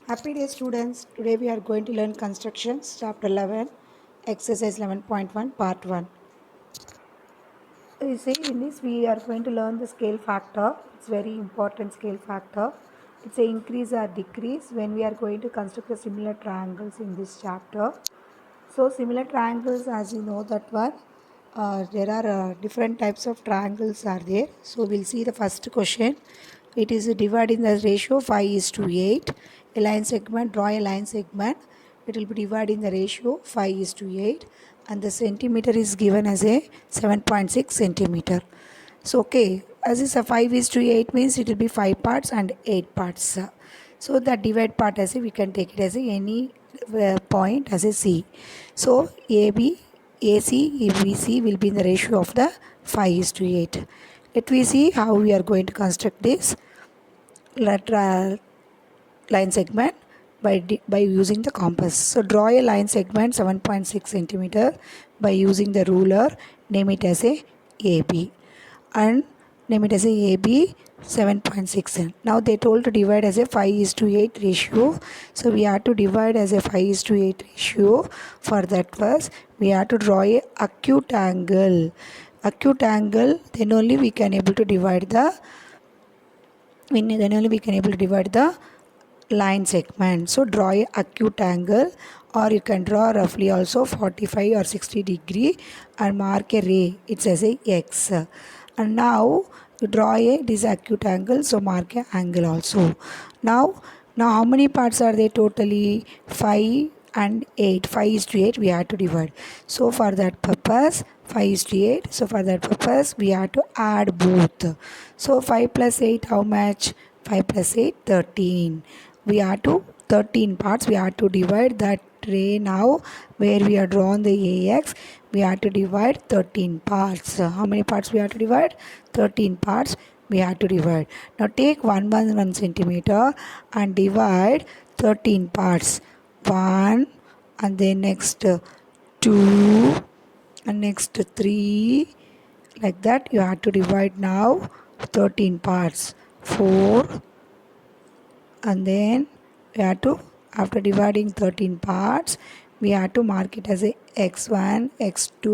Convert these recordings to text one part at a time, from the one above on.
Happy day students. Today we are going to learn constructions chapter 11 exercise 11.1 part 1. You see in this we are going to learn the scale factor. It's very important scale factor. It's a increase or decrease when we are going to construct the similar triangles in this chapter. So similar triangles, as you know that one, there are different types of triangles are there. So we'll see the first question. It is divided in the ratio 5:8. A line segment, draw a line segment. It will be divided in the ratio 5:8 and the centimeter is given as a 7.6 centimeter. So okay, as is a 5:8 means it will be 5 parts and 8 parts. So the divide part as a we can take it as a any point as a C. So AB, AC, ABC will be in the ratio of the 5:8. Let me see how we are going to construct this lateral line segment by using the compass. So draw a line segment 7.6 centimeter by using the ruler. Name it as a AB and name it as a AB 7.6. Now they told to divide as a 5:8 ratio. So we have to divide as a 5:8 ratio. For that first we have to draw a acute angle. Acute angle, then only we can able to divide the line segment. So draw a acute angle, or you can draw roughly also 45 or 60 degree and mark a ray. It's as a X. And now you draw a this acute angle, so mark a angle also. Now how many parts are there totally? 5 and 8. 5:8 we have to divide. So for that purpose 5:8. So for that purpose we have to add both. So 5 plus 8 how much? 5 plus 8 13. We have to 13 parts. We have to divide that ray now where we are drawn the AX. We have to divide 13 parts. How many parts we have to divide? 13 parts we have to divide. Now take 1 centimeter and divide 13 parts. 1 and then next 2 and next 3, like that you have to divide now 13 parts. 4 and then we have to, after dividing 13 parts, we have to mark it as a x1, x2,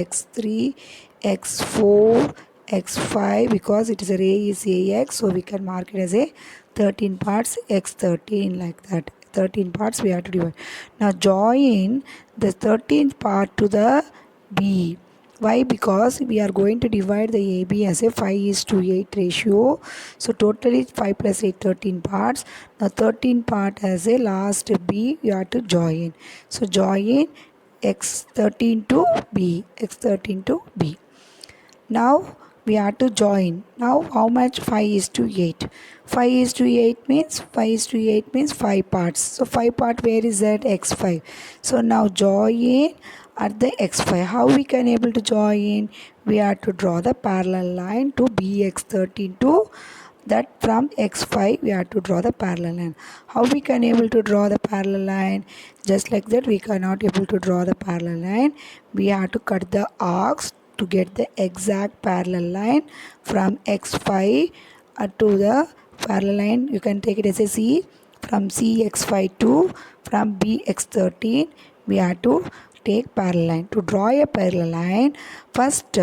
x3, x4, x5, because it is a ray is ax, so we can mark it as a 13 parts, x13, like that. 13 parts we have to divide. Now join the 13th part to the B. Why? Because we are going to divide the AB as a 5:8 ratio. So totally 5 plus 8 13 parts. Now 13 part as a last B you have to join. So join x13 to B. X13 to B. Now we have to join. Now how much? 5:8. 5:8 means 5 parts. So 5 part where is that? X5. So now join at the x5. How we can able to join? We have to draw the parallel line to BX13 to that. From x5 we have to draw the parallel line. How we can able to draw the parallel line? Just like that we cannot able to draw the parallel line. We have to cut the arcs to get the exact parallel line from x5 to the parallel line. You can take it as a C. From CX5 to from BX13 we have to take parallel line. To draw a parallel line, first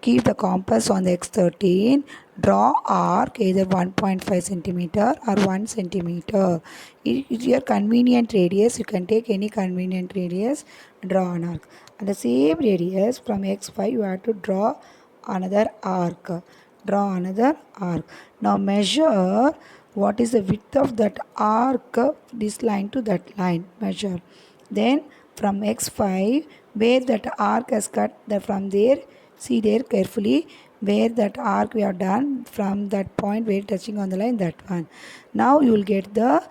keep the compass on the x13. Draw arc either 1.5 centimeter or 1 centimeter. It is your convenient radius. You can take any convenient radius. Draw an arc. And the same radius from x5 you have to draw another arc. Draw another arc. Now measure what is the width of that arc, this line to that line. Measure. Then from x5 where that arc has cut, from there, see there carefully where that arc we have done, from that point where touching on the line, that one. Now you will get the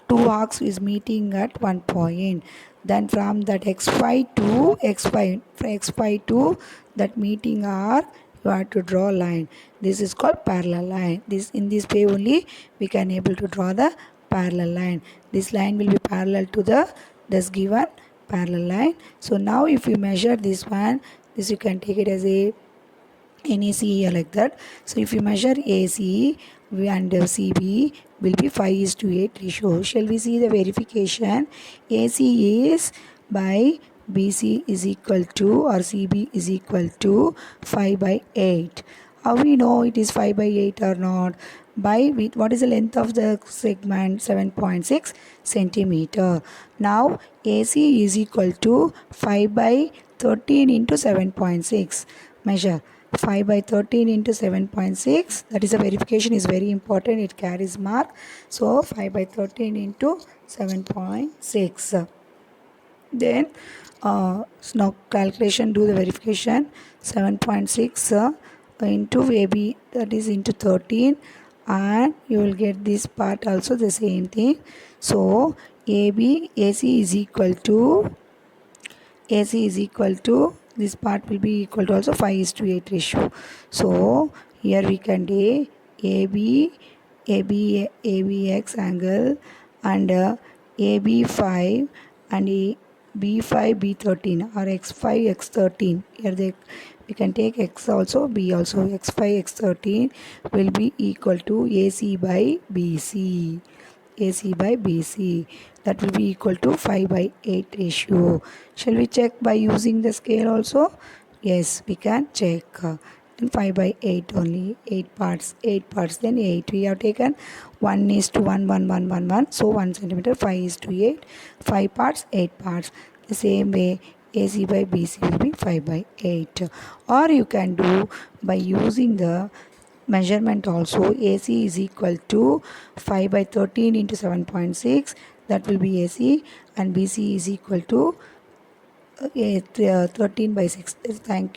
two arcs is meeting at one point. Then from that x5 to x5 to that meeting arc you have to draw a line. This is called parallel line. This in this way only we can able to draw the parallel line. This line will be parallel to the this given parallel line. So now if you measure this one, this you can take it as a NAC like that. So if you measure AC and CB, will be 5:8 ratio. Shall we see the verification? AC is by BC is equal to, or CB is equal to 5/8. How we know it is 5/8 or not? What is the length of the segment? 7.6 centimeter. Now AC is equal to 5 by 13 into 7.6. Measure 5 by 13 into 7.6. That is, a verification is very important. It carries mark. So 5 by 13 into 7.6. Then now calculation, do the verification. 7.6 into AB, that is into 13, and you will get this part also the same thing. So AC is equal to this part will be equal to also 5:8 ratio. So here we can take ABX angle, and AB5 and B5 B13, or X5 X13. Here we can take X also, B also. X5 X13 will be equal to AC by BC. AC by BC, that will be equal to 5/8 ratio. Shall we check by using the scale also? Yes, we can check. And 5/8 only, 8 parts, then 8. We have taken 1:1, so 1 centimeter, 5:8, 5 parts, 8 parts. The same way, AC by BC will be 5/8. Or you can do by using the measurement also. AC is equal to 5 by 13 into 7.6, that will be AC, and BC is equal to 13 by 6. Thank you.